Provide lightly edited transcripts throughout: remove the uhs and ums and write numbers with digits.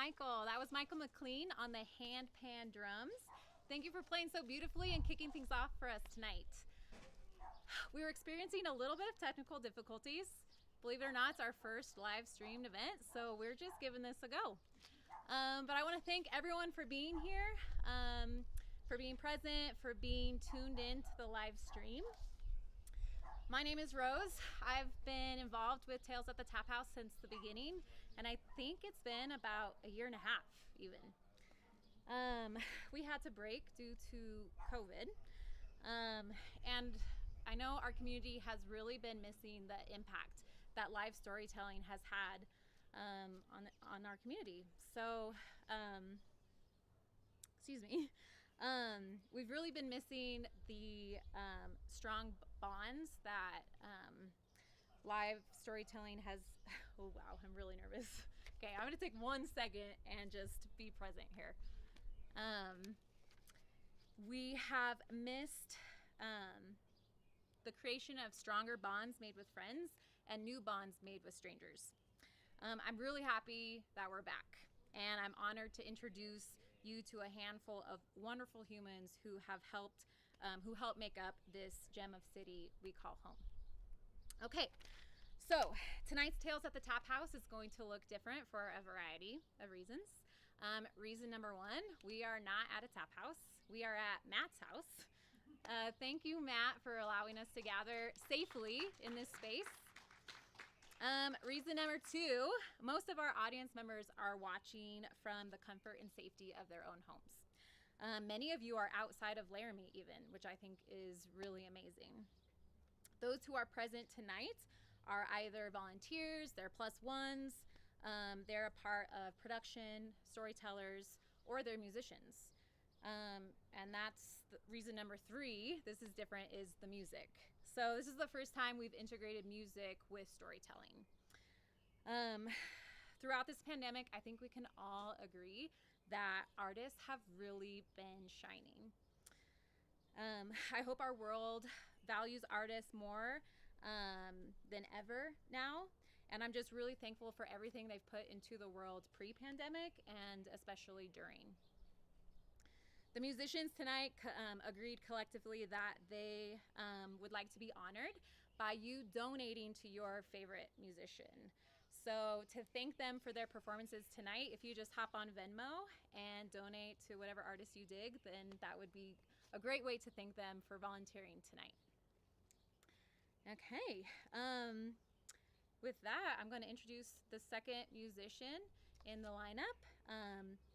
Michael. That was Michael McLean on the hand pan drums. Thank you for playing so beautifully and kicking things off for us tonight. We were experiencing a little bit of technical difficulties. Believe it or not, it's our first live streamed event, so we're just giving this a go. But I want to thank everyone for being here, for being present, for being tuned in to the live stream. My name is Rose. I've been involved with Tales at the Tap House since the beginning, and I think it's been about a year and a half even. We had to break due to COVID, and I know our community has really been missing the impact that live storytelling has had on our community. So, excuse me. We've really been missing the strong bonds that live storytelling has. Oh wow, I'm really nervous. Okay, I'm gonna take 1 second and just be present here. We have missed the creation of stronger bonds made with friends and new bonds made with strangers. I'm really happy that we're back, and I'm honored to introduce you to a handful of wonderful humans who have helped make up this gem of city we call home. Okay, so tonight's Tales at the Tap House is going to look different for a variety of reasons. Reason number one, we are not at a tap house. We are at Matt's house. Thank you, Matt, for allowing us to gather safely in this space. Reason number two, most of our audience members are watching from the comfort and safety of their own homes. Many of you are outside of Laramie even, which I think is really amazing. Those who are present tonight are either volunteers, they're plus ones, they're a part of production, storytellers, or they're musicians. And that's reason number three, this is different, is the music. So this is the first time we've integrated music with storytelling. Throughout this pandemic, I think we can all agree that artists have really been shining. I hope our world values artists more than ever now. And I'm just really thankful for everything they've put into the world pre-pandemic and especially during. The musicians tonight agreed collectively that they would like to be honored by you donating to your favorite musician. So to thank them for their performances tonight, if you just hop on Venmo and donate to whatever artist you dig, then that would be a great way to thank them for volunteering tonight. Okay, with that, I'm going to introduce the second musician in the lineup,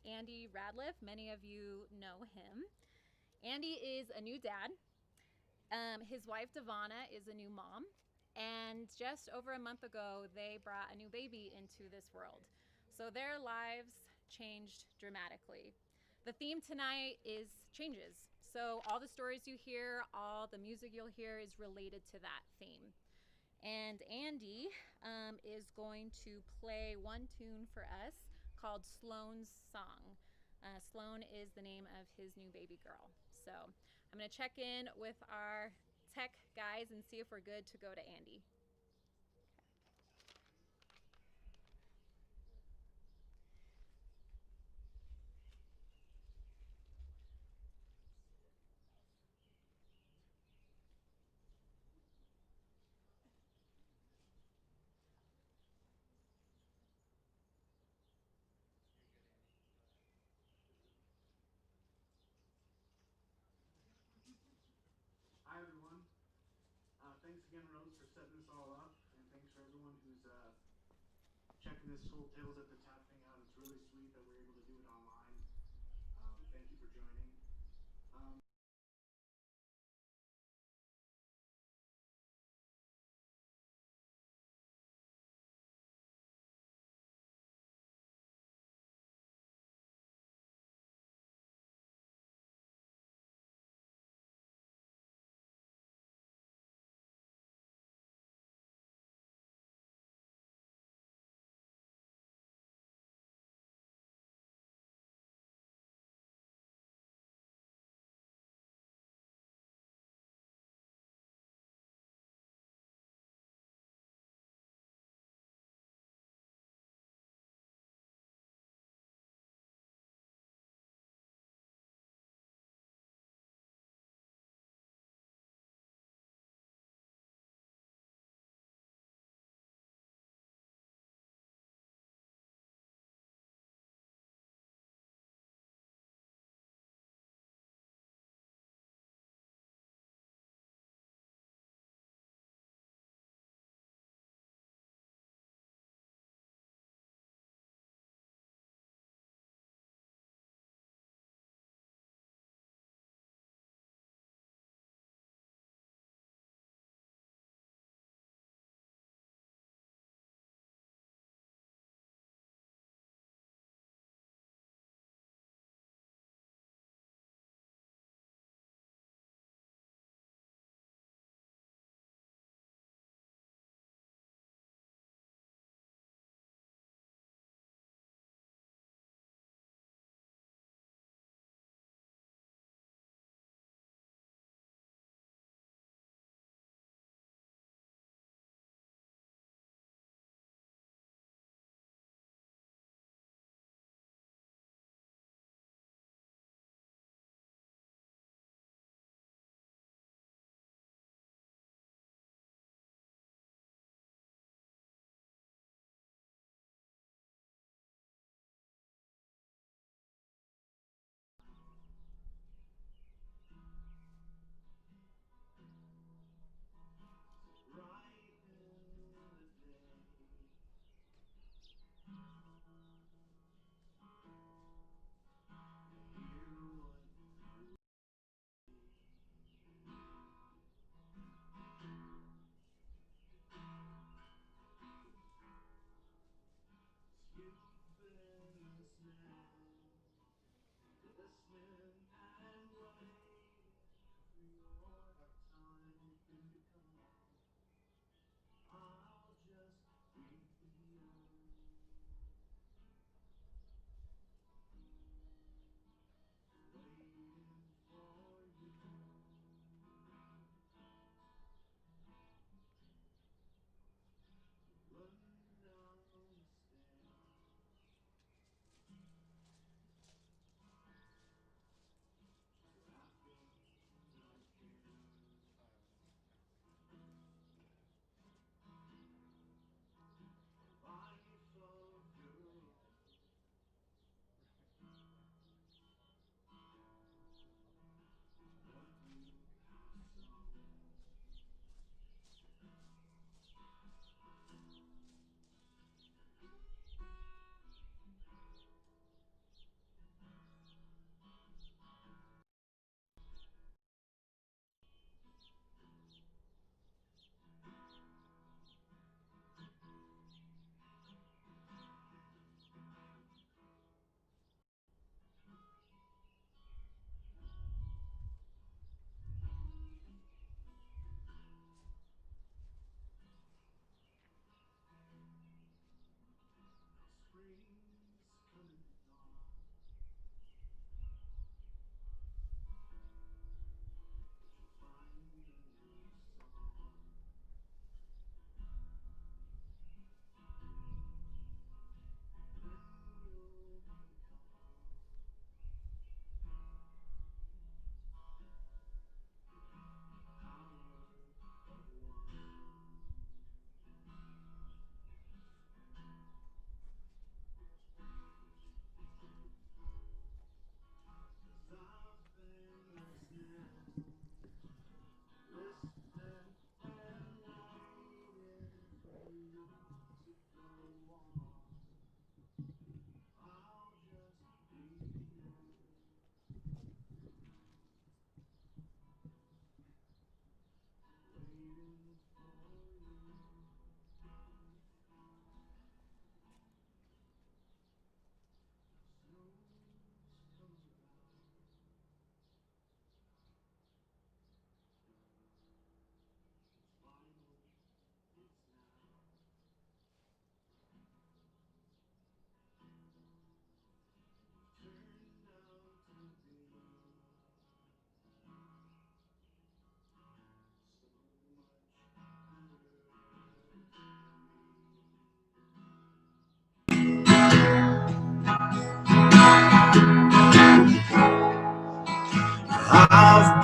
Andy Radliff. Many of you know him. Andy is a new dad. His wife Devana is a new mom, and just over a month ago they brought a new baby into this world. So their lives changed dramatically. The theme tonight is changes. So all the stories you hear, all the music you'll hear is related to that theme. And Andy is going to play one tune for us called Sloan's Song. Sloan is the name of his new baby girl. So I'm going to check in with our tech guys and see if we're good to go to Andy. Hi everyone. Thanks again, Rose, for setting this all up, and thanks for everyone who's checking this whole Tales at the Tap thing out. It's really sweet that we're able to do it online. Thank you for joining.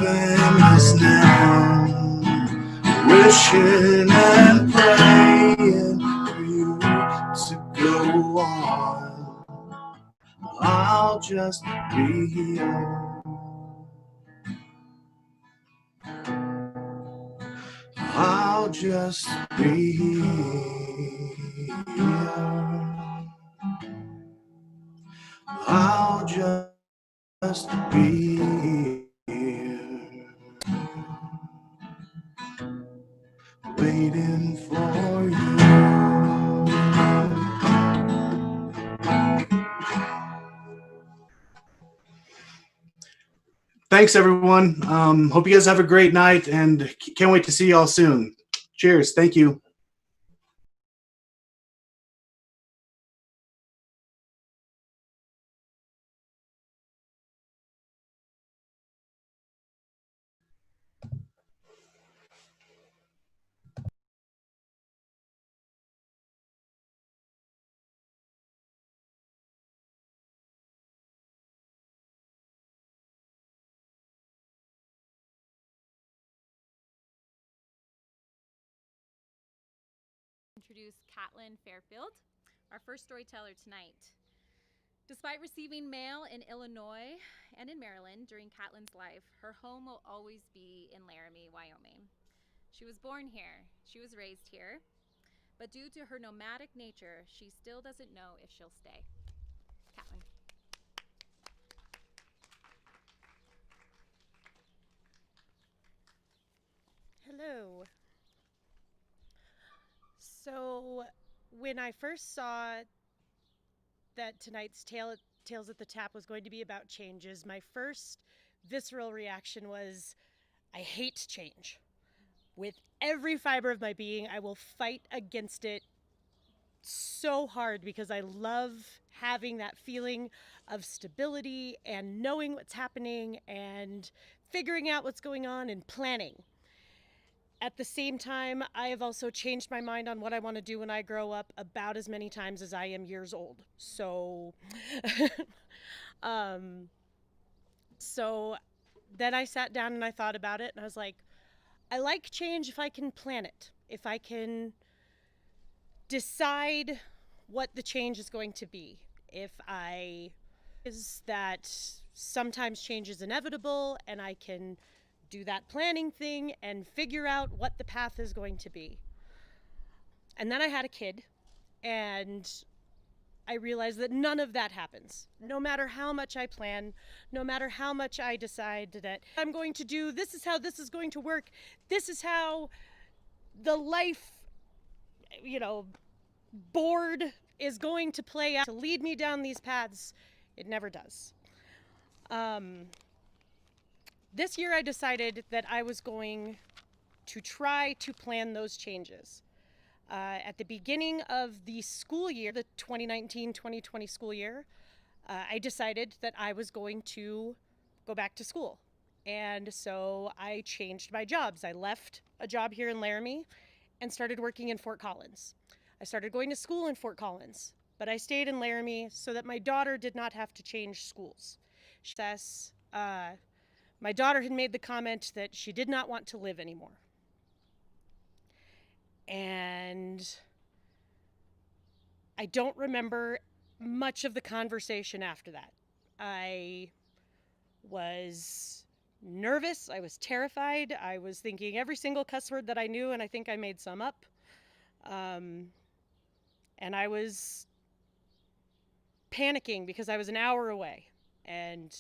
us now, wishing and praying for you to go on. I'll just be here. I'll just be here. I'll just be here, waiting for you. Thanks, everyone. Hope you guys have a great night, and can't wait to see y'all soon. Cheers. Thank you. Introduce Catlin Fairfield, our first storyteller tonight. Despite receiving mail in Illinois and in Maryland during Catlin's life, her home will always be in Laramie, Wyoming. She was born here, she was raised here, but due to her nomadic nature, she still doesn't know if she'll stay. Catlin. Hello. So, when I first saw that tonight's Tales at the Tap was going to be about changes, my first visceral reaction was, I hate change. With every fiber of my being, I will fight against it so hard because I love having that feeling of stability and knowing what's happening and figuring out what's going on and planning. At the same time, I have also changed my mind on what I want to do when I grow up about as many times as I am years old. So, so then I sat down and I thought about it, and I was like, I like change if I can plan it, if I can decide what the change is going to be. Is that sometimes change is inevitable, and I can do that planning thing and figure out what the path is going to be. And then I had a kid, and I realized that none of that happens. No matter how much I plan, no matter how much I decide that I'm going to do, this is how this is going to work, this is how the life, board is going to play out to lead me down these paths. It never does. This year I decided that I was going to try to plan those changes. At the beginning of the school year, the 2019-2020 school year, I decided that I was going to go back to school. And so I changed my jobs. I left a job here in Laramie and started working in Fort Collins. I started going to school in Fort Collins, but I stayed in Laramie so that my daughter did not have to change schools. My daughter had made the comment that she did not want to live anymore. And I don't remember much of the conversation after that. I was nervous, I was terrified, I was thinking every single cuss word that I knew, and I think I made some up. And I was panicking because I was an hour away. And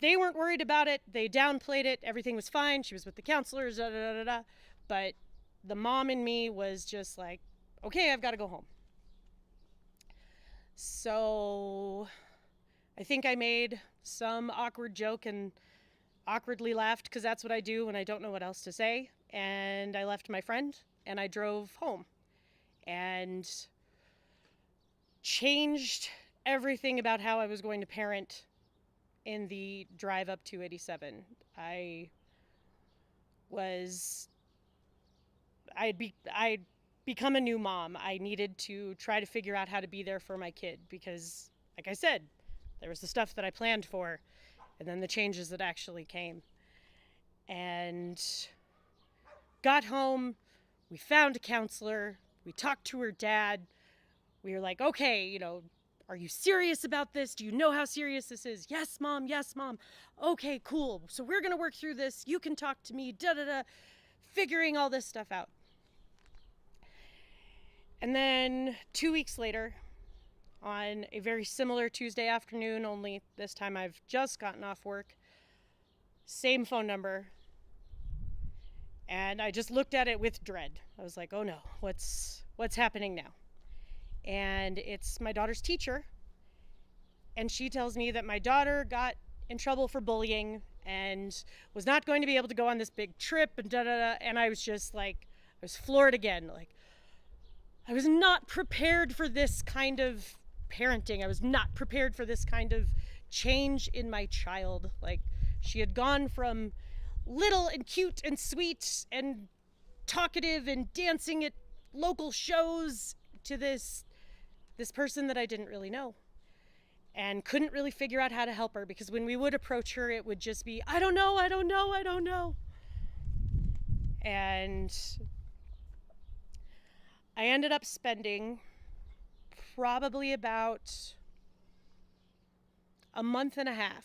they weren't worried about it. They downplayed it. Everything was fine. She was with the counselors, But the mom in me was just like, okay, I've got to go home. So I think I made some awkward joke and awkwardly laughed because that's what I do when I don't know what else to say. And I left my friend and I drove home and changed everything about how I was going to parent in the drive up to 87. I'd become a new mom. I needed to try to figure out how to be there for my kid because, like I said, there was the stuff that I planned for and then the changes that actually came. and got home. We found a counselor. We talked to her dad. We were like, okay, you know, are you serious about this? Do you know how serious this is? Yes, Mom. Yes, Mom. Okay, cool. So we're going to work through this. You can talk to me. Da-da-da. Figuring all this stuff out. And then 2 weeks later, on a very similar Tuesday afternoon, only this time I've just gotten off work, same phone number. And I just looked at it with dread. I was like, oh no, what's happening now? And it's my daughter's teacher. And she tells me that my daughter got in trouble for bullying and was not going to be able to go on this big trip and da-da-da. And I was just like, I was floored again. Like, I was not prepared for this kind of parenting. I was not prepared for this kind of change in my child. Like, she had gone from little and cute and sweet and talkative and dancing at local shows to this person that I didn't really know and couldn't really figure out how to help her, because when we would approach her, it would just be, I don't know. And I ended up spending probably about a month and a half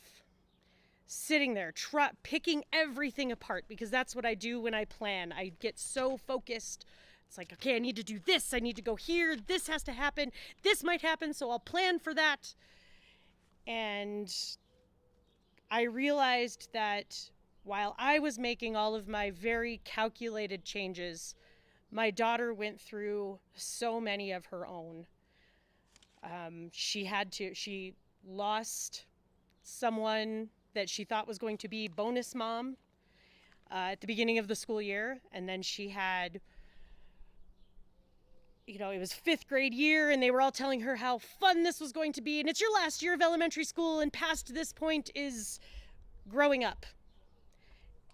sitting there, picking everything apart, because that's what I do when I plan. I get so focused. It's like, okay, I need to do this. I need to go here. This has to happen. This might happen, so I'll plan for that. And I realized that while I was making all of my very calculated changes, my daughter went through so many of her own. She lost someone that she thought was going to be bonus mom at the beginning of the school year. And then she had, you know, it was 5th grade year and they were all telling her how fun this was going to be. And it's your last year of elementary school, and past this point is growing up.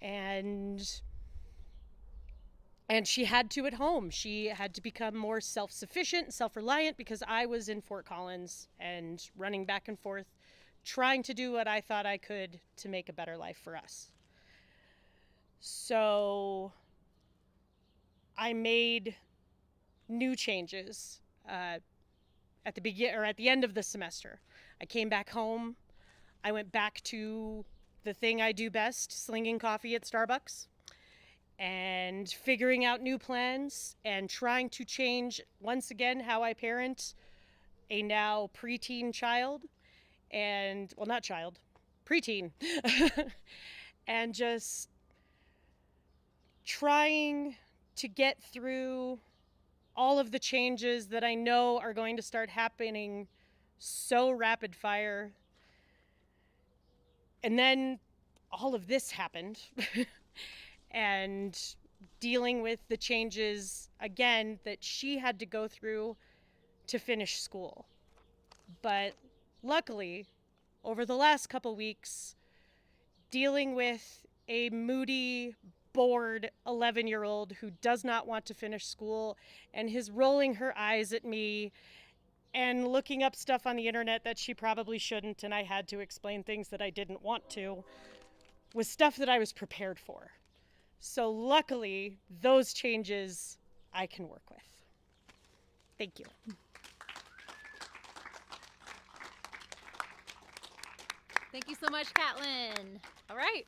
And she had to at home. She had to become more self-sufficient, self-reliant, because I was in Fort Collins and running back and forth, trying to do what I thought I could to make a better life for us. So I made new changes at the end of the semester. I came back home. I went back to the thing I do best, slinging coffee at Starbucks, and figuring out new plans and trying to change once again how I parent a now preteen child. And, well, not child, preteen. And just trying to get through all of the changes that I know are going to start happening so rapid fire. And then all of this happened. And dealing with the changes, again, that she had to go through to finish school. But luckily, over the last couple weeks, dealing with a moody, bored 11-year-old who does not want to finish school and is rolling her eyes at me and looking up stuff on the internet that she probably shouldn't, and I had to explain things that I didn't want to, was stuff that I was prepared for. So luckily, those changes I can work with. Thank you. Thank you so much, Catlin. All right,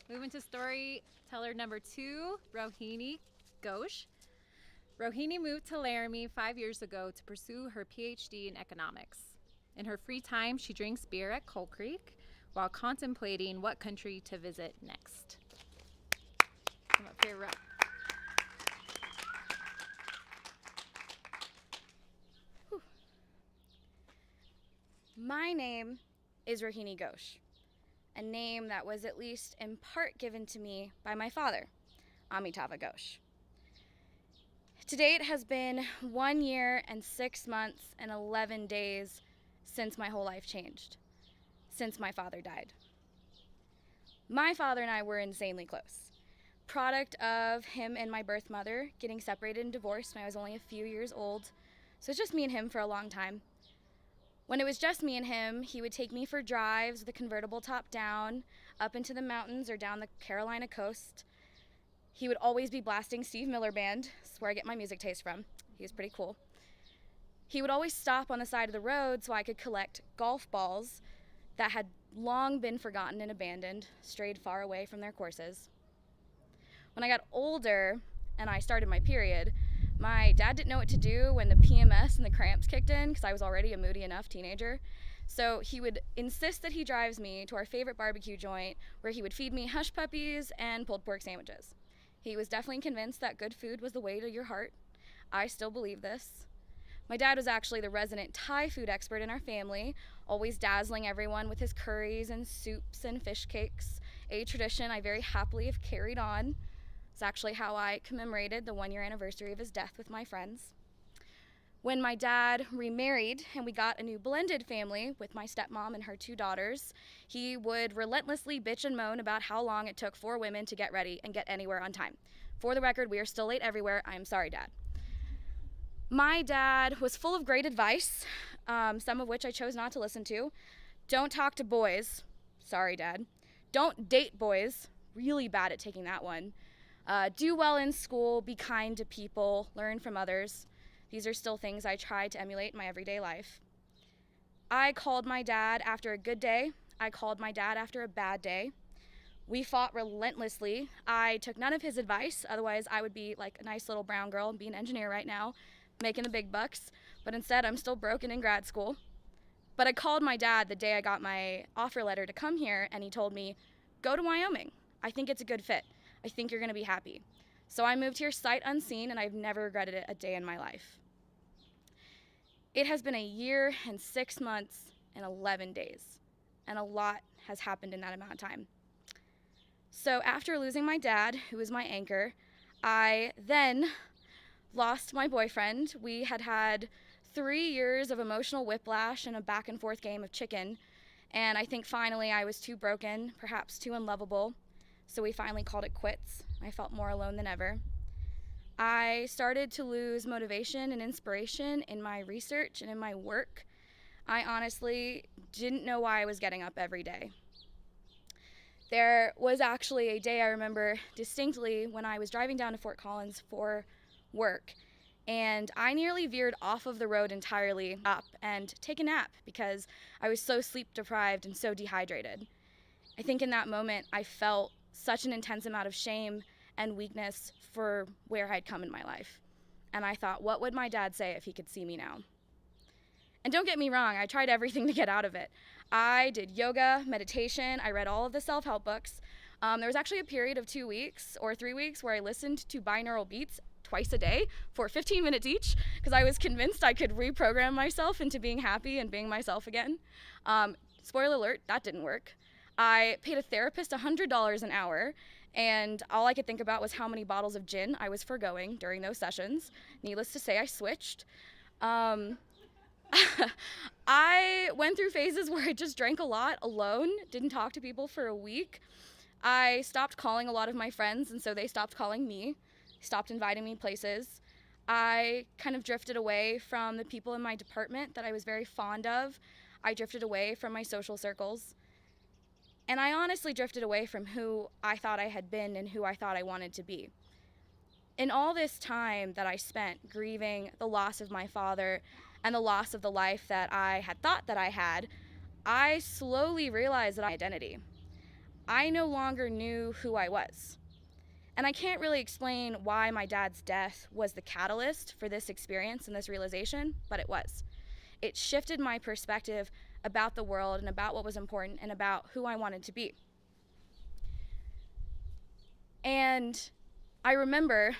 moving to storyteller number 2, Rohini Ghosh. Rohini moved to Laramie 5 years ago to pursue her PhD in economics. In her free time, she drinks beer at Coal Creek while contemplating what country to visit next. Come up here, Ro. My name is Rohini Ghosh, a name that was at least in part given to me by my father, Amitabha Ghosh. To date has been 1 year and 6 months and 11 days since my whole life changed, since my father died. My father and I were insanely close, product of him and my birth mother getting separated and divorced when I was only a few years old, so it's just me and him for a long time. When it was just me and him, he would take me for drives with a convertible top down. up into the mountains or down the Carolina coast. He would always be blasting Steve Miller Band. That's where I get my music taste from. He was pretty cool. He would always stop on the side of the road so I could collect golf balls that had long been forgotten and abandoned, strayed far away from their courses. When I got older and I started my period, my dad didn't know what to do when the PMS and the cramps kicked in because I was already a moody enough teenager. So he would insist that he drives me to our favorite barbecue joint where he would feed me hush puppies and pulled pork sandwiches. He was definitely convinced that good food was the way to your heart. I still believe this. My dad was actually the resident Thai food expert in our family, always dazzling everyone with his curries and soups and fish cakes, a tradition I very happily have carried on. It's actually how I commemorated the 1-year anniversary of his death with my friends. When my dad remarried and we got a new blended family with my stepmom and her 2 daughters, he would relentlessly bitch and moan about how long it took 4 women to get ready and get anywhere on time. For the record, we are still late everywhere. I am sorry, Dad. My dad was full of great advice, some of which I chose not to listen to. Don't talk to boys. Sorry, Dad. Don't date boys. Really bad at taking that one. Do well in school, be kind to people, learn from others. These are still things I try to emulate in my everyday life. I called my dad after a good day. I called my dad after a bad day. We fought relentlessly. I took none of his advice, otherwise I would be like a nice little brown girl and be an engineer right now, making the big bucks, but instead I'm still broken in grad school. But I called my dad the day I got my offer letter to come here, and he told me, go to Wyoming. I think it's a good fit. I think you're gonna be happy. So I moved here sight unseen, and I've never regretted it a day in my life. It has been a year and 6 months and 11 days, and a lot has happened in that amount of time. So after losing my dad, who was my anchor, I then lost my boyfriend. We had had 3 years of emotional whiplash and a back and forth game of chicken, and I think finally I was too broken, perhaps too unlovable, so we finally called it quits. I felt more alone than ever. I started to lose motivation and inspiration in my research and in my work. I honestly didn't know why I was getting up every day. There was actually a day I remember distinctly when I was driving down to Fort Collins for work, and I nearly veered off of the road entirely up and take a nap because I was so sleep deprived and so dehydrated. I think in that moment I felt such an intense amount of shame and weakness for where I'd come in my life. And I thought, what would my dad say if he could see me now? And don't get me wrong, I tried everything to get out of it. I did yoga, meditation, I read all of the self-help books. There was actually a period of 2 weeks or 3 weeks where I listened to binaural beats twice a day for 15 minutes each because I was convinced I could reprogram myself into being happy and being myself again. Spoiler alert, that didn't work. I paid a therapist $100 an hour, and all I could think about was how many bottles of gin I was forgoing during those sessions. Needless to say, I switched. I went through phases where I just drank a lot alone, didn't talk to people for a week. I stopped calling a lot of my friends, and so they stopped calling me, stopped inviting me places. I kind of drifted away from the people in my department that I was very fond of. I drifted away from my social circles. And I honestly drifted away from who I thought I had been and who I thought I wanted to be. In all this time that I spent grieving the loss of my father and the loss of the life that I had thought that I had, I slowly realized that my identity. I no longer knew who I was. And I can't really explain why my dad's death was the catalyst for this experience and this realization, but it was. It shifted my perspective about the world and about what was important and about who I wanted to be. And I remember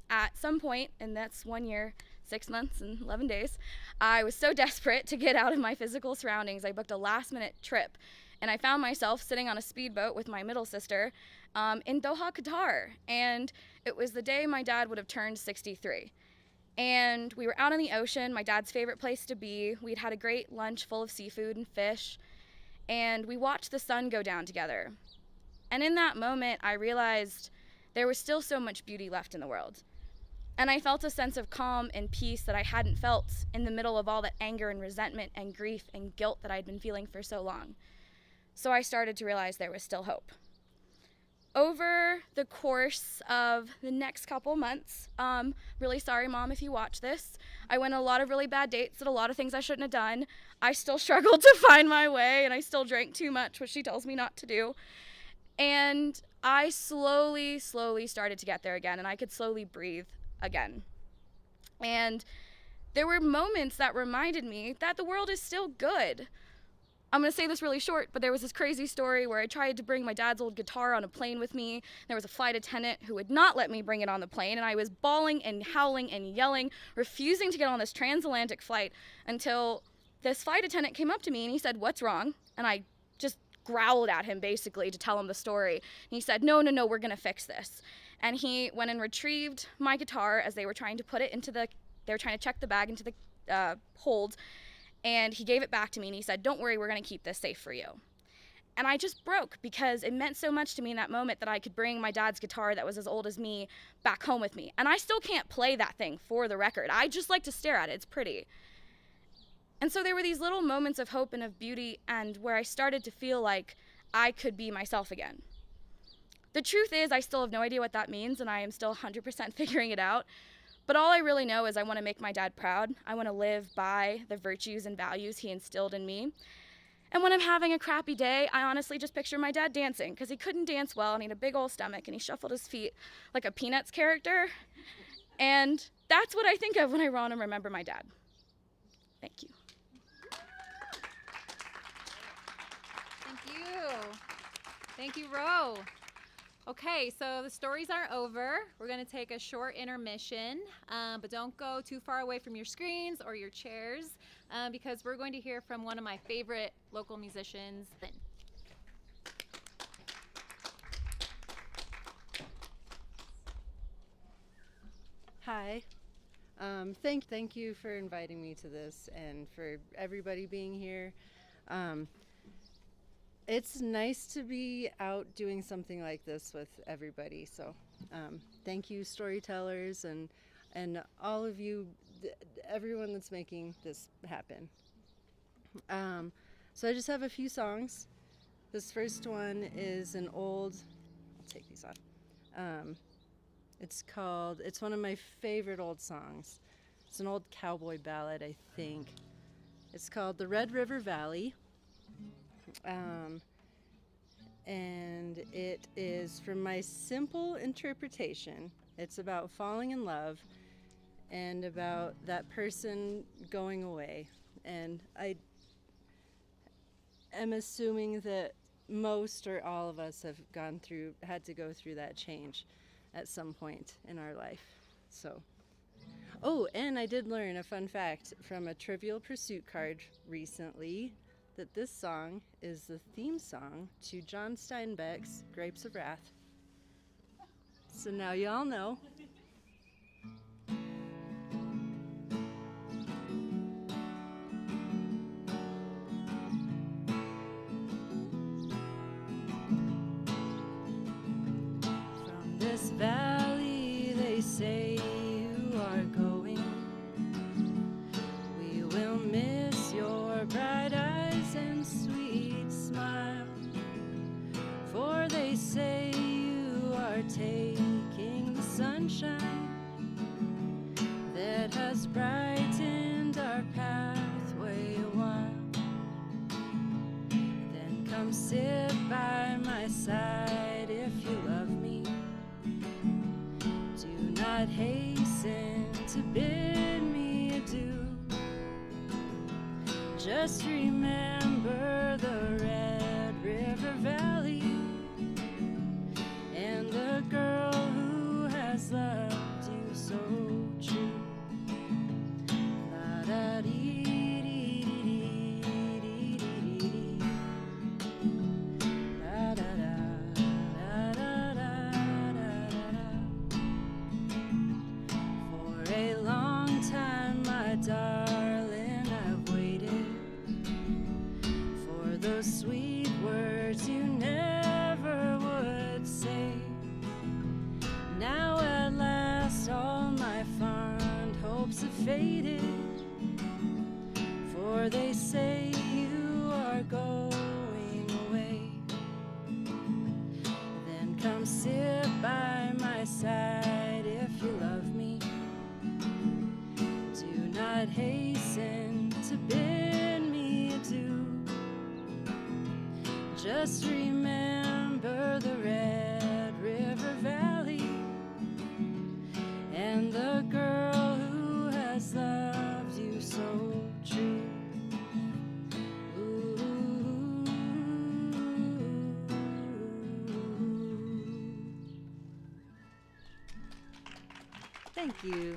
at some point, and that's 1 year, 6 months, and 11 days, I was so desperate to get out of my physical surroundings, I booked a last-minute trip, and I found myself sitting on a speedboat with my middle sister in Doha, Qatar, and it was the day my dad would have turned 63. And we were out on the ocean, my dad's favorite place to be. We'd had a great lunch full of seafood and fish, and we watched the sun go down together. And in that moment, I realized there was still so much beauty left in the world. And I felt a sense of calm and peace that I hadn't felt in the middle of all that anger and resentment and grief and guilt that I'd been feeling for so long. So I started to realize there was still hope. Over the course of the next couple months, really sorry, Mom, if you watch this, I went on a lot of really bad dates, did a lot of things I shouldn't have done. I still struggled to find my way, and I still drank too much, which she tells me not to do. And I slowly started to get there again, and I could slowly breathe again. And there were moments that reminded me that the world is still good. I'm going to say this really short, but there was this crazy story where I tried to bring my dad's old guitar on a plane with me. There was a flight attendant who would not let me bring it on the plane, and I was bawling and howling and yelling, refusing to get on this transatlantic flight until this flight attendant came up to me and he said, "What's wrong?" And I just growled at him basically to tell him the story. And he said, no, we're going to fix this. And he went and retrieved my guitar as they were trying to put it into they were trying to check the bag into the hold. And he gave it back to me and he said, "Don't worry, we're going to keep this safe for you." And I just broke because it meant so much to me in that moment that I could bring my dad's guitar that was as old as me back home with me. And I still can't play that thing, for the record. I just like to stare at it. It's pretty. And so there were these little moments of hope and of beauty, and where I started to feel like I could be myself again. The truth is, I still have no idea what that means, and I am still 100% figuring it out. But all I really know is I want to make my dad proud. I want to live by the virtues and values he instilled in me. And when I'm having a crappy day, I honestly just picture my dad dancing, because he couldn't dance well, and he had a big old stomach, and he shuffled his feet like a Peanuts character. And that's what I think of when I want to remember my dad. Thank you. Thank you, Ro. Okay, so the stories aren't over. We're going to take a short intermission, but don't go too far away from your screens or your chairs, because we're going to hear from one of my favorite local musicians. Hi. Thank you for inviting me to this and for everybody being here. It's nice to be out doing something like this with everybody. So thank you, storytellers, and all of you, everyone that's making this happen. So I just have a few songs. This first one is an old, I'll take these off. It's one of my favorite old songs. It's an old cowboy ballad, I think. It's called The Red River Valley. And it is, from my simple interpretation, it's about falling in love and about that person going away. And I am assuming that most or all of us have had to go through that change at some point in our life. So, oh, and I did learn a fun fact from a Trivial Pursuit card recently, that this song is the theme song to John Steinbeck's Grapes of Wrath. So now y'all know. From this valley they say you are going. We will miss your bright eyes and sweet smile, for they say you are taking the sunshine that has brightened our pathway a while. Then come sit by my side if you love me. Do not hasten to bid me adieu. Just remember the Red River Valley and the girl who has loved you so true. La da dee dee dee dee dee dee. Da da da da da da da. For a long time, my darling, I've waited for those sweet words you never would say. Now at last all my fond hopes have faded, for they say you are going away. Thank you.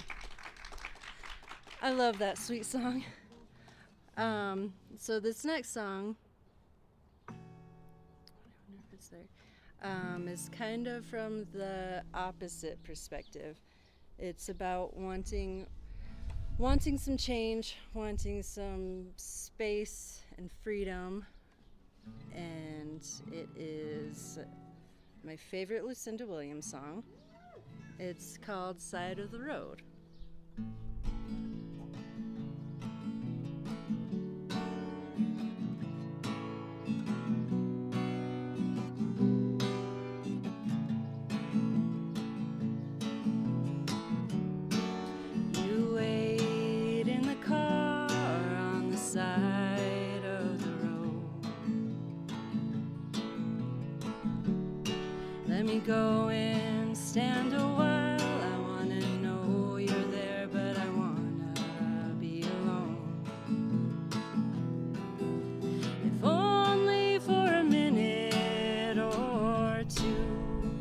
I love that sweet song. So this next song, I wonder if it's there, is kind of from the opposite perspective. It's about wanting some change, wanting some space and freedom, and it is my favorite Lucinda Williams song. It's called Side of the Road. You wait in the car on the side of the road. Let me go and stand a while. I wanna know you're there, but I wanna be alone. If only for a minute or two.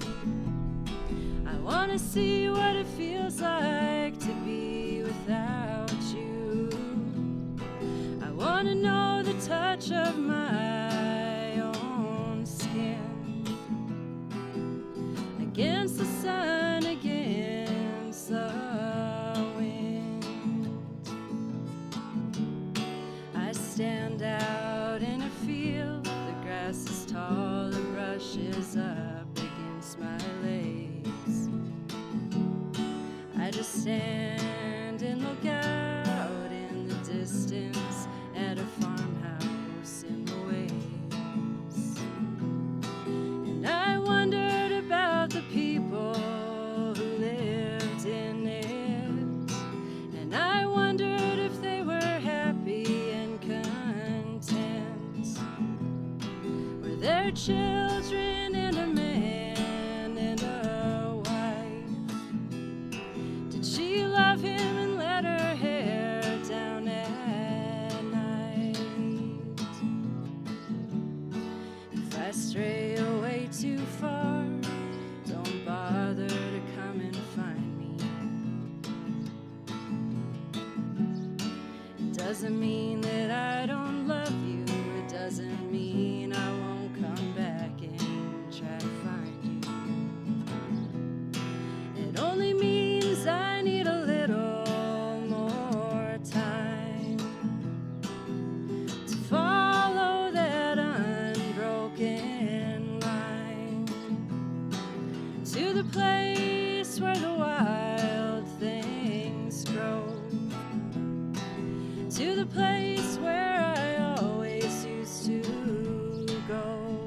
I wanna see what it feels like to be without you. I wanna know the touch of my own skin against the sun, against the wind. I stand out in a field, the grass is tall, the brush is up against my legs. I just stand and look out in the distance at a farmhouse in the waves. And I wondered about the people who lived in it. And I wondered if they were happy and content. Were there children and a man and a wife? Did she love him and let her hair down at night? If I stray away too far, don't bother to come and find me. It doesn't mean that I don't love you. It doesn't mean I won't come back and try to find you. It only means I need a little more time to follow that unbroken line to the place where the wild things grow, to the place where I always used to go.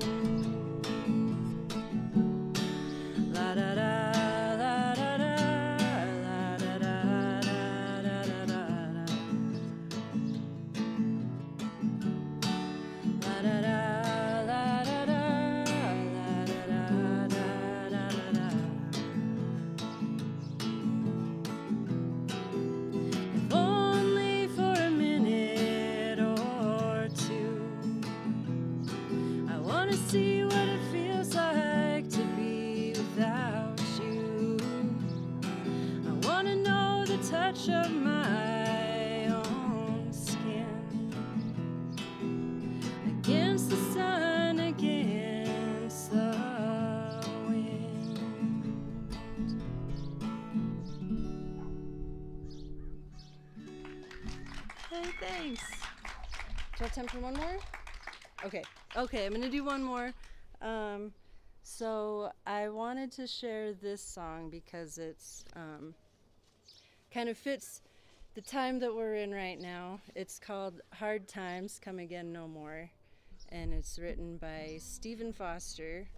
La da da, la da da, la da da, da da da da. La da da, la da da, la da da, da da da. If only for a minute or two, I wanna see what it feels like to be without you. I wanna know the touch of my own skin against the sun, against the wind. Hey, thanks. Do you have time for one more? Okay, I'm gonna do one more. So I wanted to share this song because it's kind of fits the time that we're in right now. It's called Hard Times Come Again No More, and it's written by Stephen Foster,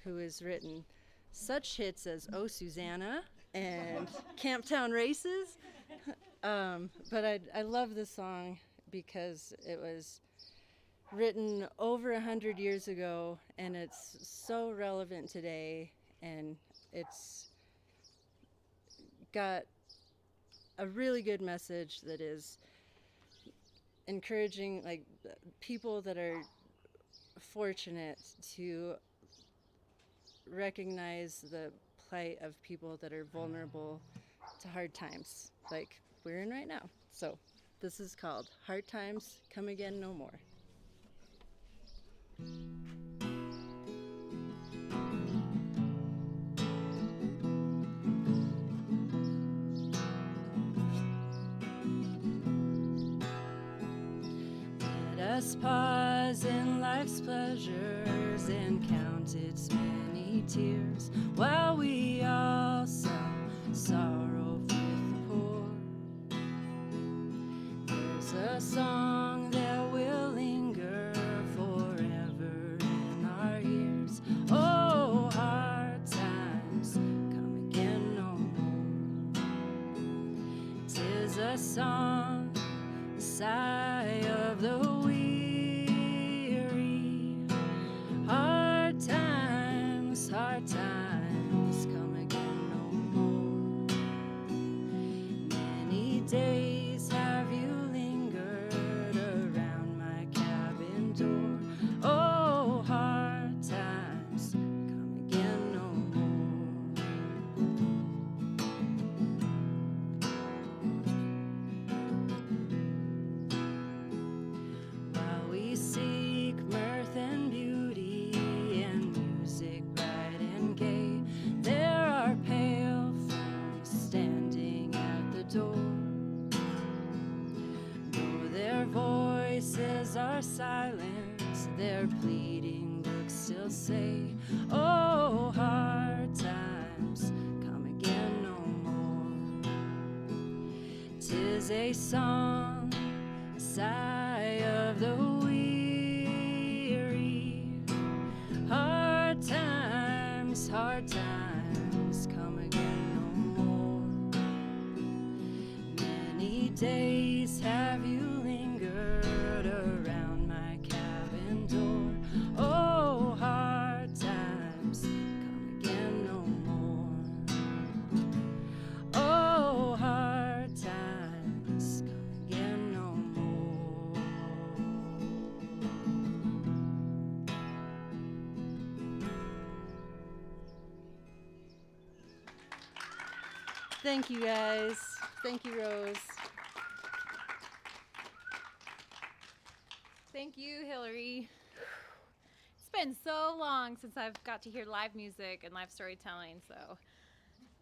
who has written such hits as Oh Susanna and Camptown Races. But I love this song because it was written over 100 years ago, and it's so relevant today, and it's got a really good message that is encouraging, like, people that are fortunate to recognize the plight of people that are vulnerable to hard times like we're in right now. So this is called Hard Times Come Again No More. Let us pause in life's pleasures and count its many tears while we all some sorrow with the poor. There's a song that will linger forever in our ears. Oh, hard times come again no more. 'Tis a song, the sigh of the weary. Hard times come again no more. Many days have you lingered around my cabin door. Oh, hard times come again no more. While we seek mirth and beauty and music bright and gay, there are pale forms standing at the door. Though their voices are silent, their pleading looks still say, oh, hard times come again no more. 'Tis a song, a sigh of the weary. Hard times come again no more. Many days have you lingered around my cabin door. Oh, hard times come again no more. Oh, hard times come again no more. Thank you, guys. Thank you, Rose. Thank you, Hillary. It's been so long since I've got to hear live music and live storytelling, so I'm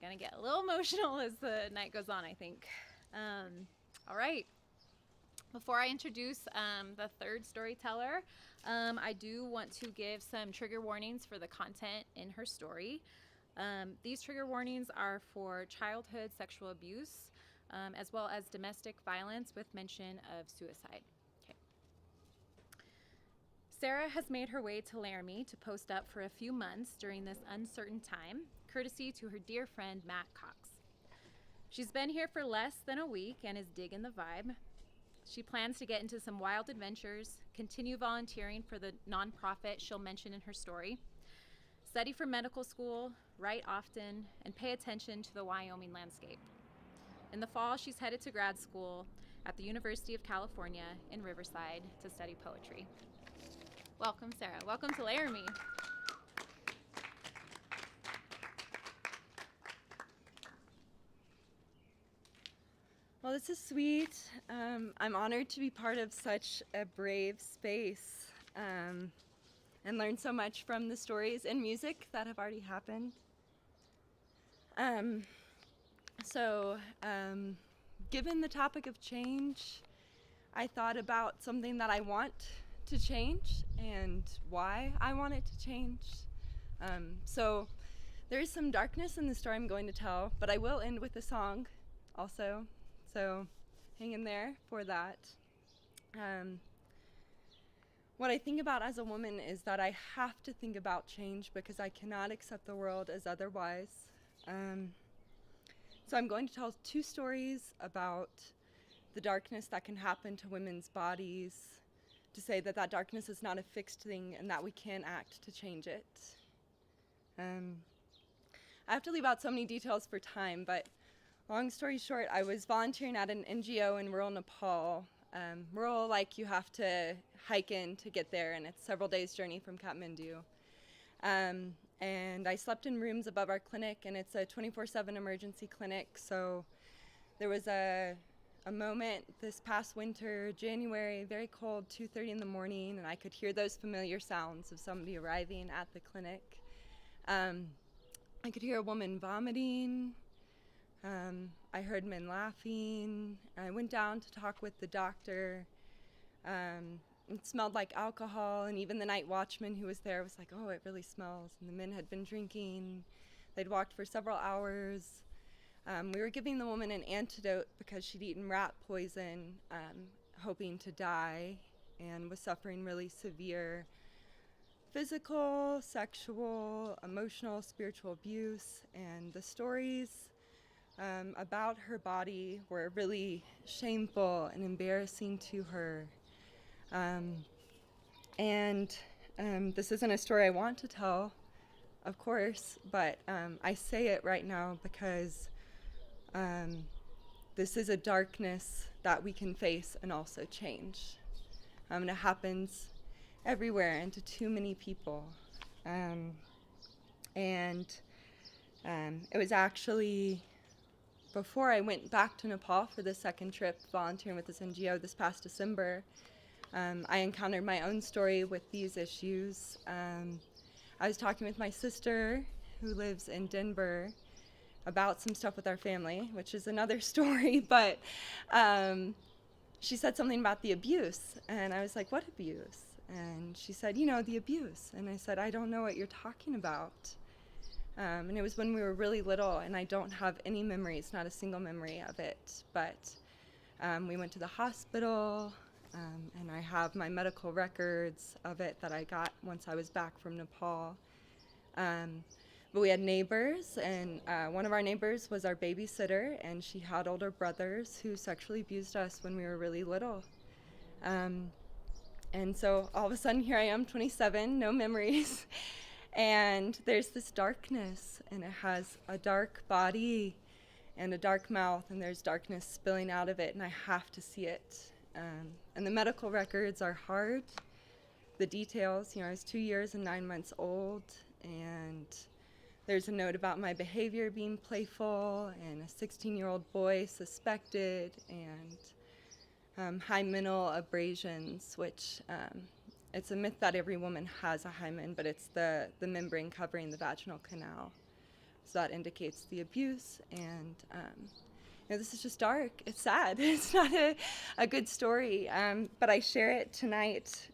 gonna get a little emotional as the night goes on, I think. All right. Before I introduce the third storyteller, I do want to give some trigger warnings for the content in her story. These trigger warnings are for childhood sexual abuse, as well as domestic violence with mention of suicide. Okay. Sarah has made her way to Laramie to post up for a few months during this uncertain time, courtesy to her dear friend Matt Cox. She's been here for less than a week and is digging the vibe. She plans to get into some wild adventures, continue volunteering for the nonprofit she'll mention in her story, study for medical school, write often, and pay attention to the Wyoming landscape. In the fall, she's headed to grad school at the University of California in Riverside to study poetry. Welcome, Sarah. Welcome to Laramie. Well, this is sweet. I'm honored to be part of such a brave space and learn so much from the stories and music that have already happened. Given the topic of change, I thought about something that I want to change and why I want it to change. So there is some darkness in the story I'm going to tell, but I will end with a song also. So hang in there for that. What I think about as a woman is that I have to think about change because I cannot accept the world as otherwise. So I'm going to tell two stories about the darkness that can happen to women's bodies, to say that that darkness is not a fixed thing and that we can act to change it. I have to leave out so many details for time, but long story short, I was volunteering at an NGO in rural Nepal. Rural, like you have to hike in to get there, and it's several days' journey from Kathmandu. and I slept in rooms above our clinic, and it's a 24/7 emergency clinic. So there was a moment this past winter, January, very cold, 2:30 in the morning, and I could hear those familiar sounds of somebody arriving at the clinic. I could hear a woman vomiting. I heard men laughing. I went down to talk with the doctor. It smelled like alcohol, and even the night watchman who was there was like, "Oh, it really smells." And the men had been drinking. They'd walked for several hours. We were giving the woman an antidote because she'd eaten rat poison, hoping to die, and was suffering really severe physical, sexual, emotional, spiritual abuse. And the stories about her body were really shameful and embarrassing to her. This isn't a story I want to tell, of course, but I say it right now because this is a darkness that we can face and also change. And it happens everywhere and to too many people. It was actually before I went back to Nepal for the second trip, volunteering with this NGO this past December. I encountered my own story with these issues. I was talking with my sister, who lives in Denver, about some stuff with our family, which is another story, but she said something about the abuse, and I was like, "What abuse?" And she said, "The abuse." And I said, "I don't know what you're talking about." And it was when we were really little, and I don't have any memories, not a single memory of it, but we went to the hospital, and I have my medical records of it that I got once I was back from Nepal. But we had neighbors, and one of our neighbors was our babysitter, and she had older brothers who sexually abused us when we were really little. And so all of a sudden, here I am, 27, no memories, and there's this darkness, and it has a dark body and a dark mouth, and there's darkness spilling out of it, and I have to see it. And the medical records are hard. The details, I was 2 years and 9 months old, and there's a note about my behavior being playful, and a 16-year-old boy suspected, and hymenal abrasions, which it's a myth that every woman has a hymen, but it's the membrane covering the vaginal canal. So that indicates the abuse, and this is just dark. It's sad. It's not a good story, but I share it tonight.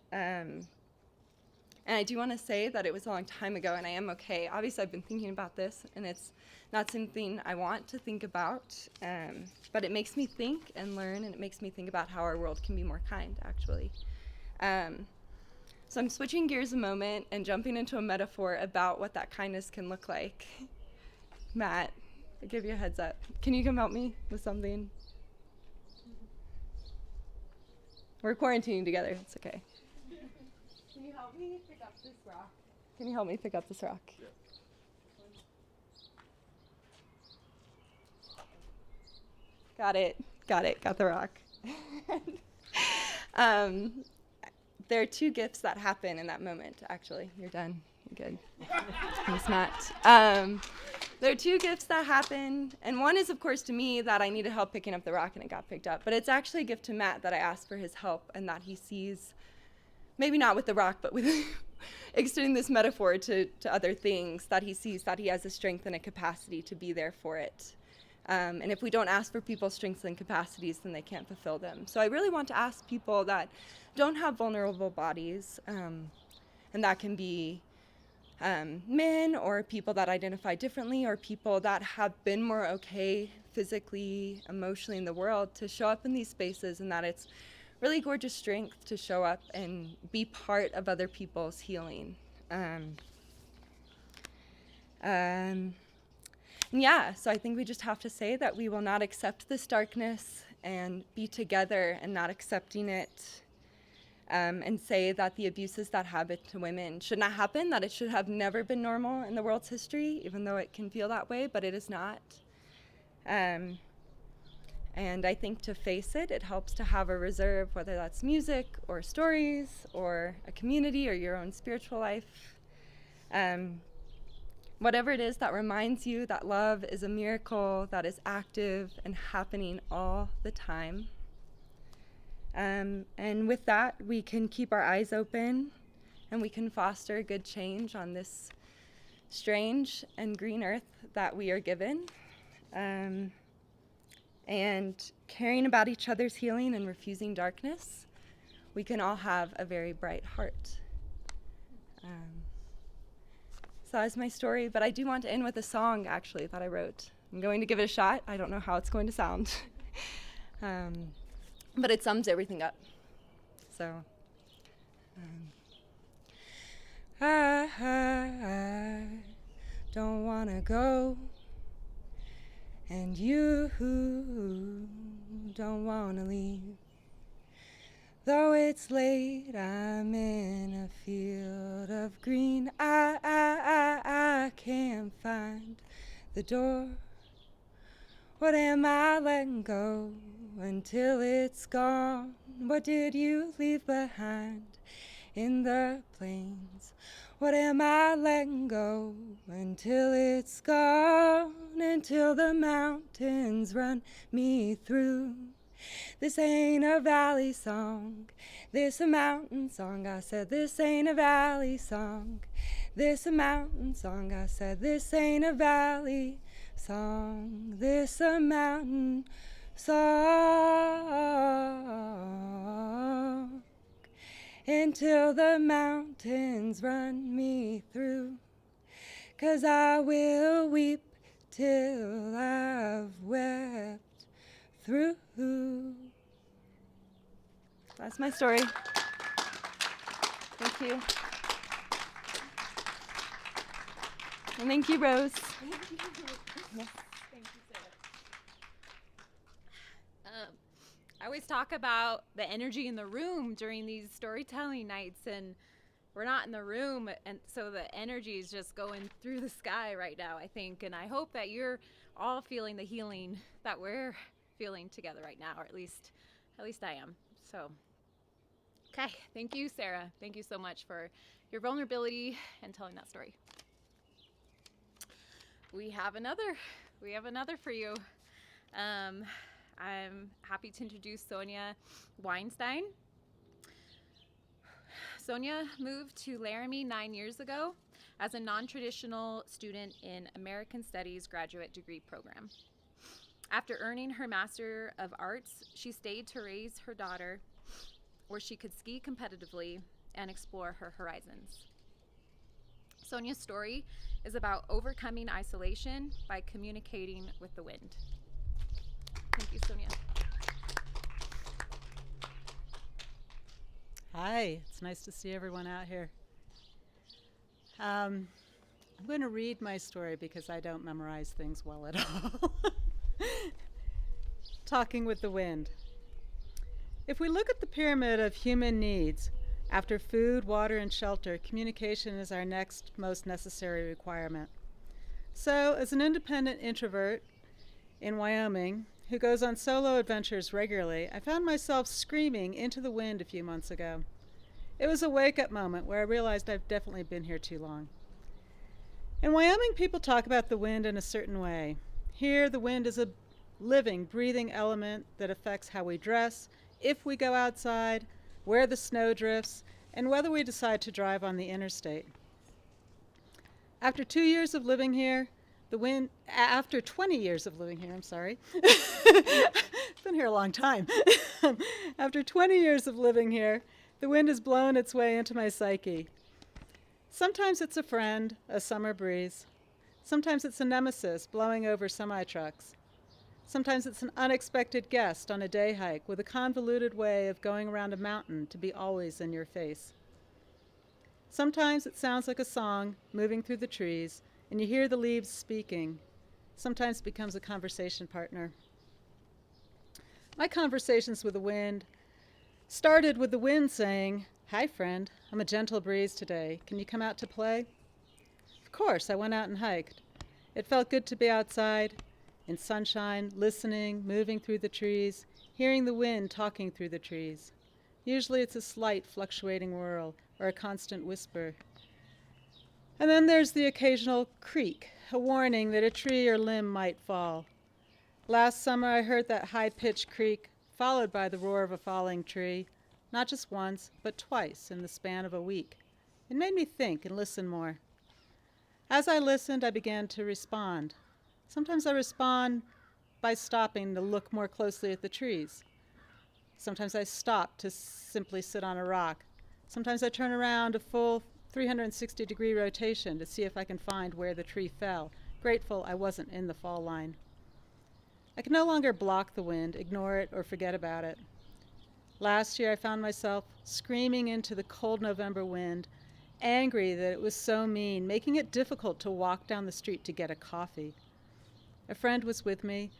And I do want to say that it was a long time ago, and I am okay. Obviously, I've been thinking about this, and it's not something I want to think about, but it makes me think and learn, and it makes me think about how our world can be more kind, actually. So I'm switching gears a moment and jumping into a metaphor about what that kindness can look like. Matt, I'll give you a heads up. Can you come help me with something? We're quarantining together. It's okay. Can you help me pick up this rock? Can you help me pick up this rock? Yeah. Got it. Got the rock. There are two gifts that happen in that moment, actually. You're done. You're good. Thanks, Matt. There are two gifts that happen, and one is, of course, to me that I needed help picking up the rock and it got picked up. But it's actually a gift to Matt that I asked for his help, and that he sees, maybe not with the rock, but with extending this metaphor to other things, that he sees that he has the strength and a capacity to be there for it. And if we don't ask for people's strengths and capacities, then they can't fulfill them. So I really want to ask people that don't have vulnerable bodies, and that can be men or people that identify differently or people that have been more okay physically, emotionally in the world, to show up in these spaces, and that it's really gorgeous strength to show up and be part of other people's healing. Yeah, so I think we just have to say that we will not accept this darkness and be together and not accepting it, and say that the abuses that happen to women should not happen, that it should have never been normal in the world's history, even though it can feel that way, but it is not. And I think to face it, it helps to have a reserve, whether that's music or stories or a community or your own spiritual life. whatever it is that reminds you that love is a miracle that is active and happening all the time. And with that, we can keep our eyes open and we can foster good change on this strange and green earth that we are given. And caring about each other's healing and refusing darkness, we can all have a very bright heart. So that's my story, but I do want to end with a song, actually, that I wrote. I'm going to give it a shot. I don't know how it's going to sound. But it sums everything up. So, I don't want to go, and you don't want to leave. Though it's late, I'm in a field of green. I can't find the door. What am I letting go until it's gone? What did you leave behind in the plains? What am I letting go until it's gone? Until the mountains run me through. This ain't a valley song, this a mountain song. I said this ain't a valley song, this a mountain song. I said this ain't a valley song, this a mountain song. Until the mountains run me through, 'cause I will weep till I've wept through. That's my story. Thank you. And thank you, Rose. Yes. I always talk about the energy in the room during these storytelling nights, and we're not in the room, and so the energy is just going through the sky right now, I think. And I hope that you're all feeling the healing that we're feeling together right now, or at least I am. So, okay, thank you, Sarah. Thank you so much for your vulnerability and telling that story. We have another for you. I'm happy to introduce Sonia Weinstein. Sonia moved to Laramie 9 years ago as a non-traditional student in American Studies graduate degree program. After earning her Master of Arts, she stayed to raise her daughter where she could ski competitively and explore her horizons. Sonia's story is about overcoming isolation by communicating with the wind. Thank you, Sonia. Hi, it's nice to see everyone out here. I'm going to read my story because I don't memorize things well at all. Talking with the wind. If we look at the pyramid of human needs, after food, water, and shelter, communication is our next most necessary requirement. So, as an independent introvert in Wyoming, who goes on solo adventures regularly, I found myself screaming into the wind a few months ago. It was a wake-up moment where I realized I've definitely been here too long. In Wyoming, people talk about the wind in a certain way. Here, the wind is a living, breathing element that affects how we dress, if we go outside, where the snow drifts, and whether we decide to drive on the interstate. After 2 years of living here, after 20 years of living here, I'm sorry. Been here a long time. After 20 years of living here, the wind has blown its way into my psyche. Sometimes it's a friend, a summer breeze. Sometimes it's a nemesis blowing over semi-trucks. Sometimes it's an unexpected guest on a day hike with a convoluted way of going around a mountain to be always in your face. Sometimes it sounds like a song moving through the trees, and you hear the leaves speaking. Sometimes it becomes a conversation partner. My conversations with the wind started with the wind saying, "Hi, friend, I'm a gentle breeze today. Can you come out to play?" Of course, I went out and hiked. It felt good to be outside, in sunshine, listening, moving through the trees, hearing the wind talking through the trees. Usually it's a slight, fluctuating whirl or a constant whisper. And then there's the occasional creak, a warning that a tree or limb might fall. Last summer I heard that high-pitched creak followed by the roar of a falling tree, not just once, but twice in the span of a week. It made me think and listen more. As I listened, I began to respond. Sometimes I respond by stopping to look more closely at the trees. Sometimes I stop to simply sit on a rock. Sometimes I turn around a full 360-degree rotation to see if I can find where the tree fell, grateful I wasn't in the fall line. I can no longer block the wind, ignore it, or forget about it. Last year I found myself screaming into the cold November wind, angry that it was so mean, making it difficult to walk down the street to get a coffee. A friend was with me,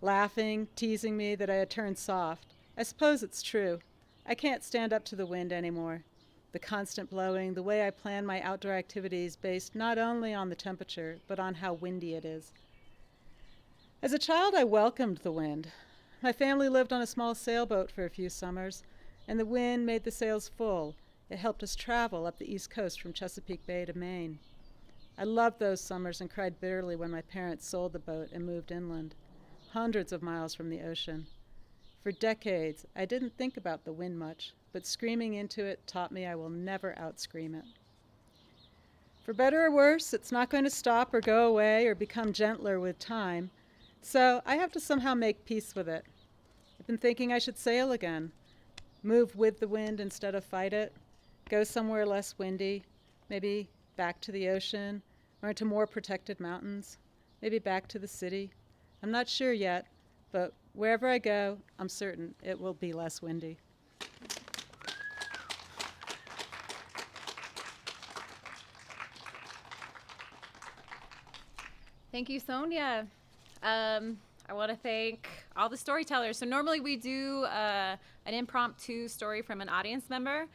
laughing, teasing me that I had turned soft. I suppose it's true. I can't stand up to the wind anymore. The constant blowing, the way I plan my outdoor activities based not only on the temperature, but on how windy it is. As a child, I welcomed the wind. My family lived on a small sailboat for a few summers, and the wind made the sails full. It helped us travel up the East Coast from Chesapeake Bay to Maine. I loved those summers and cried bitterly when my parents sold the boat and moved inland, hundreds of miles from the ocean. For decades, I didn't think about the wind much, but screaming into it taught me I will never outscream it. For better or worse, it's not going to stop or go away or become gentler with time, so I have to somehow make peace with it. I've been thinking I should sail again, move with the wind instead of fight it, go somewhere less windy, maybe back to the ocean or into more protected mountains, maybe back to the city. I'm not sure yet, but wherever I go, I'm certain it will be less windy. Thank you, Sonia. I want to thank all the storytellers. So normally we do an impromptu story from an audience member.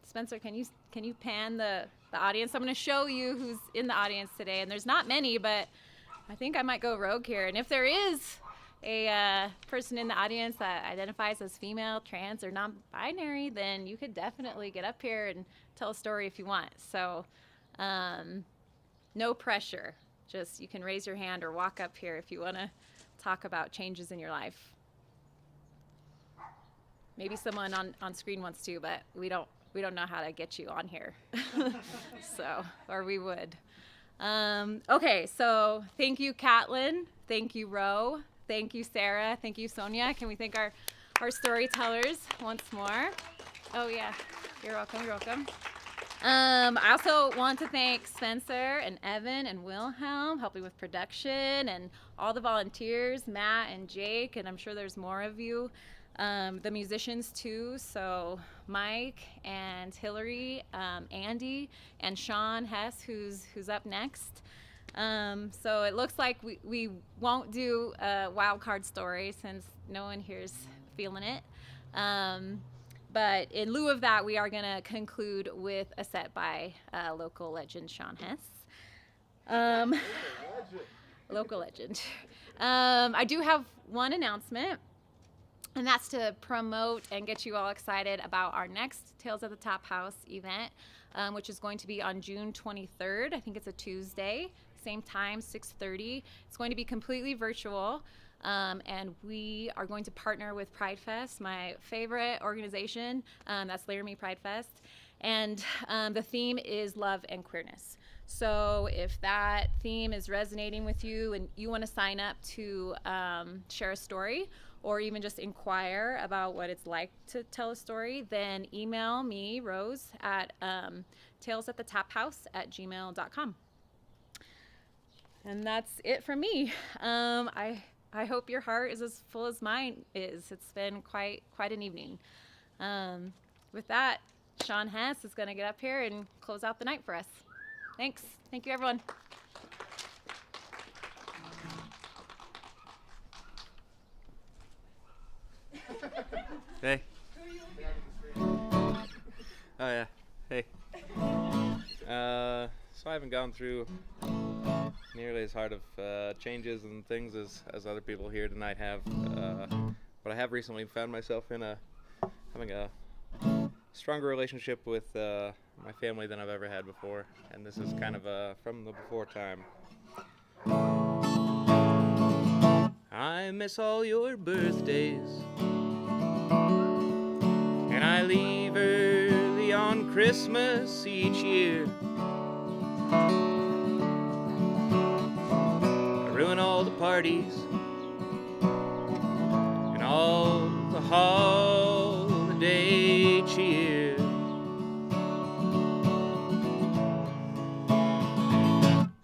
Spencer, can you pan the audience? I'm going to show you who's in the audience today, and there's not many, but I think I might go rogue here. And if there is a person in the audience that identifies as female, trans, or non-binary, then you could definitely get up here and tell a story if you want. So no pressure. Just you can raise your hand or walk up here if you want to talk about changes in your life. Maybe someone on screen wants to, but we don't know how to get you on here. So, or we would. Okay, so thank you, Catlin. Thank you, Ro. Thank you, Sarah. Thank you, Sonia. Can we thank our storytellers once more? Oh yeah, you're welcome. You're welcome. I also want to thank Spencer and Evan and Wilhelm helping with production and all the volunteers, Matt and Jake, and I'm sure there's more of you. The musicians too, so Mike and Hillary, Andy and Sean Hess, who's up next. So it looks like we won't do a wild card story since no one here's feeling it. But in lieu of that, we are going to conclude with a set by local legend Sean Hess. Local legend. I do have one announcement, and that's to promote and get you all excited about our next Tales at the Tap House event, which is going to be on June 23rd. I think it's a Tuesday, same time, 6:30. It's going to be completely virtual. And we are going to partner with Pride Fest, my favorite organization. That's Laramie Pride Fest. And the theme is love and queerness. So if that theme is resonating with you and you want to sign up to share a story or even just inquire about what it's like to tell a story, then email me, Rose, at talesathetaphouse@gmail.com. And that's it from me. I hope your heart is as full as mine is. It's been quite an evening. With that, Sean Hess is going to get up here and close out the night for us. Thanks. Thank you, everyone. Hey. Oh yeah. Hey. So I haven't gone through nearly as hard of changes and things as other people here tonight have, but I have recently found myself in having a stronger relationship with my family than I've ever had before, and this is kind of from the before time. I miss all your birthdays, and I leave early on Christmas each year. I ruin all the parties and all the holiday cheer.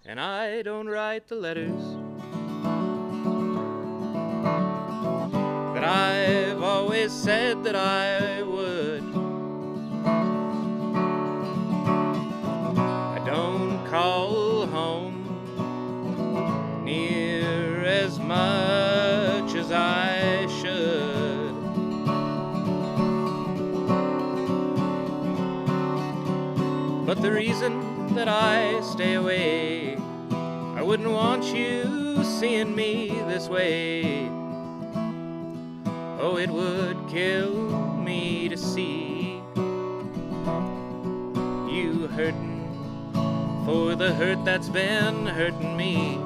And I don't write the letters that I've always said that I would. I don't call home near as much as I should. But the reason that I stay away, I wouldn't want you seeing me this way. Oh, it would kill me to see you hurting for the hurt that's been hurting me.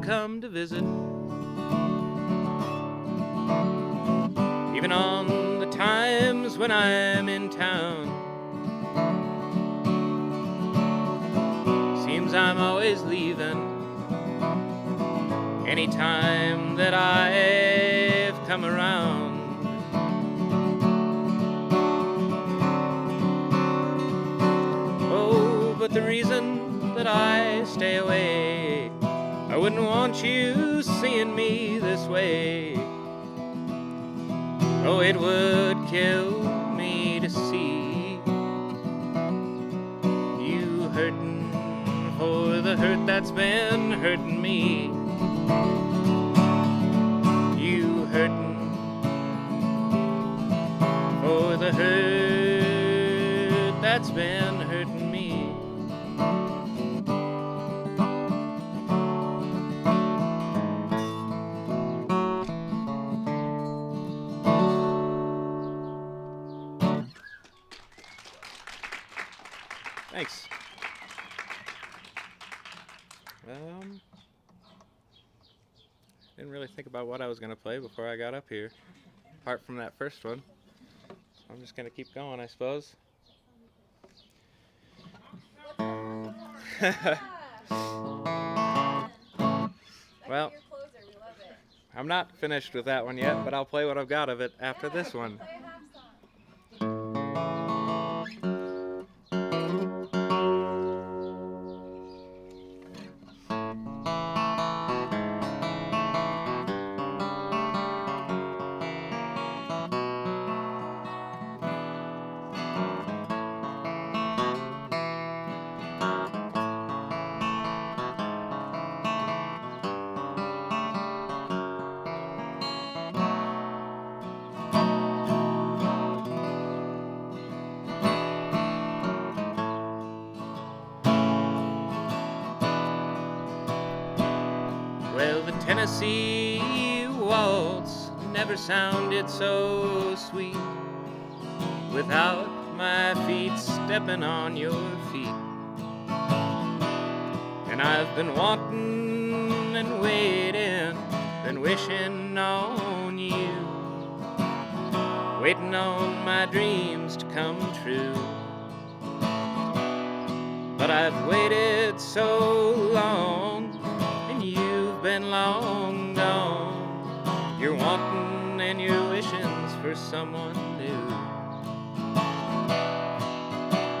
Come to visit, even on the times when I'm in town. Seems I'm always leaving anytime that I've come around. Oh, but the reason that I stay away, I wouldn't want you seeing me this way. Oh, it would kill me to see you hurting for the hurt that's been hurting me. You hurting for the hurt that's been hurting me. Thanks. Didn't really think about what I was going to play before I got up here, apart from that first one. So I'm just going to keep going, I suppose. Well, I'm not finished with that one yet, but I'll play what I've got of it after this one. Well, the Tennessee waltz never sounded so sweet without my feet stepping on your feet. And I've been wanting and waiting, been wishing on you, waiting on my dreams to come true. But I've waited so long, and you've been long gone. You're wanting and you're wishing for someone new.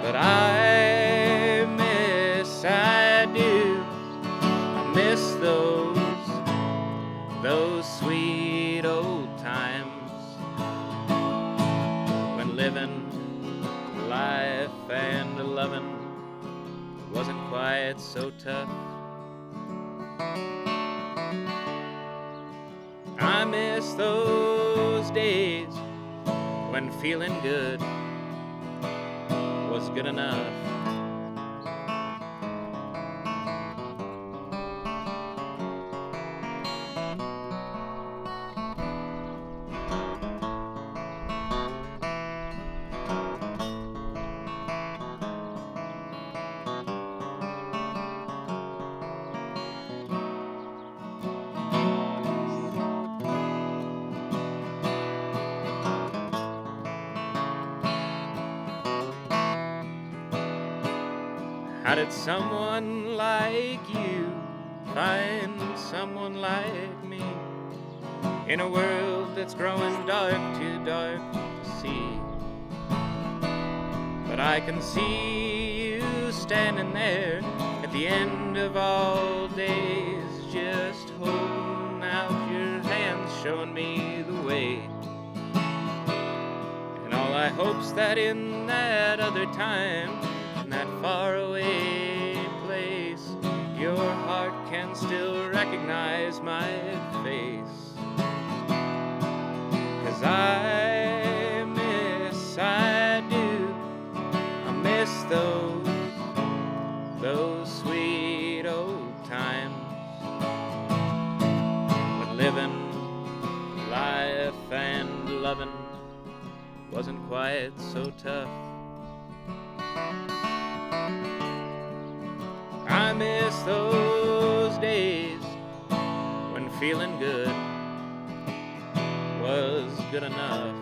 But I do. I miss those sweet old times when living life and loving wasn't quite so tough. I miss those days when feeling good was good enough. How did someone like you find someone like me in a world that's growing dark, too dark to see? But I can see you standing there at the end of all days, just holding out your hands, showing me the way. And all I hope's that in that other time, in that faraway place, your heart can still recognize my face. 'Cause I do, I miss those sweet old times when living life and loving wasn't quite so tough. I miss those days when feeling good was good enough.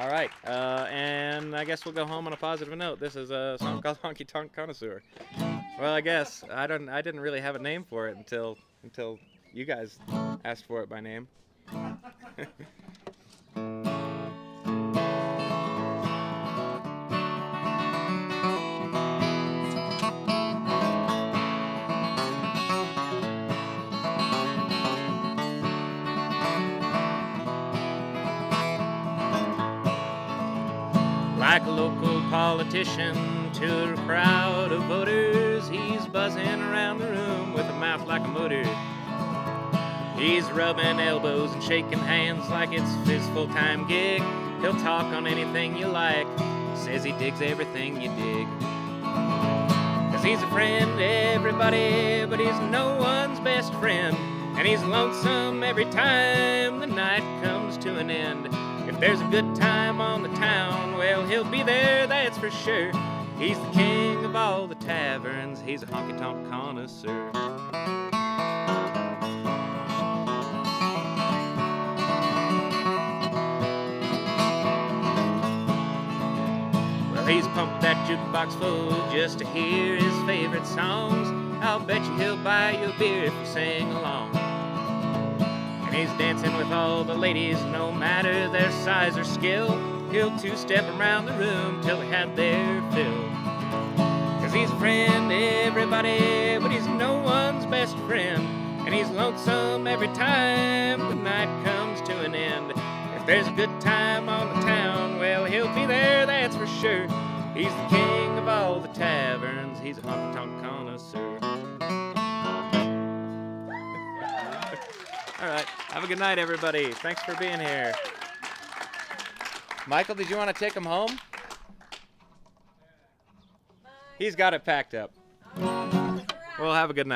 All right, and I guess we'll go home on a positive note. This is a song called Honky Tonk Connoisseur. Well, I guess I didn't really have a name for it until you guys asked for it by name. Like a local politician to a crowd of voters, he's buzzing around the room with a mouth like a motor. He's rubbing elbows and shaking hands like it's his full-time gig. He'll talk on anything you like, says he digs everything you dig. 'Cause he's a friend to everybody, but he's no one's best friend. And he's lonesome every time the night comes to an end. If there's a good time on the town, well, he'll be there, that's for sure. He's the king of all the taverns, he's a honky-tonk connoisseur. Well, he's pumped that jukebox full just to hear his favorite songs. I'll bet you he'll buy you a beer if you sing along. And he's dancing with all the ladies, no matter their size or skill. He'll two-step around the room till he had their fill. 'Cause he's a friend to everybody, but he's no one's best friend. And he's lonesome every time the night comes to an end. If there's a good time on the town, well, he'll be there, that's for sure. He's the king of all the taverns, he's a honky-tonk connoisseur. All right, have a good night, everybody. Thanks for being here. Michael, did you want to take him home? He's got it packed up. Well, have a good night.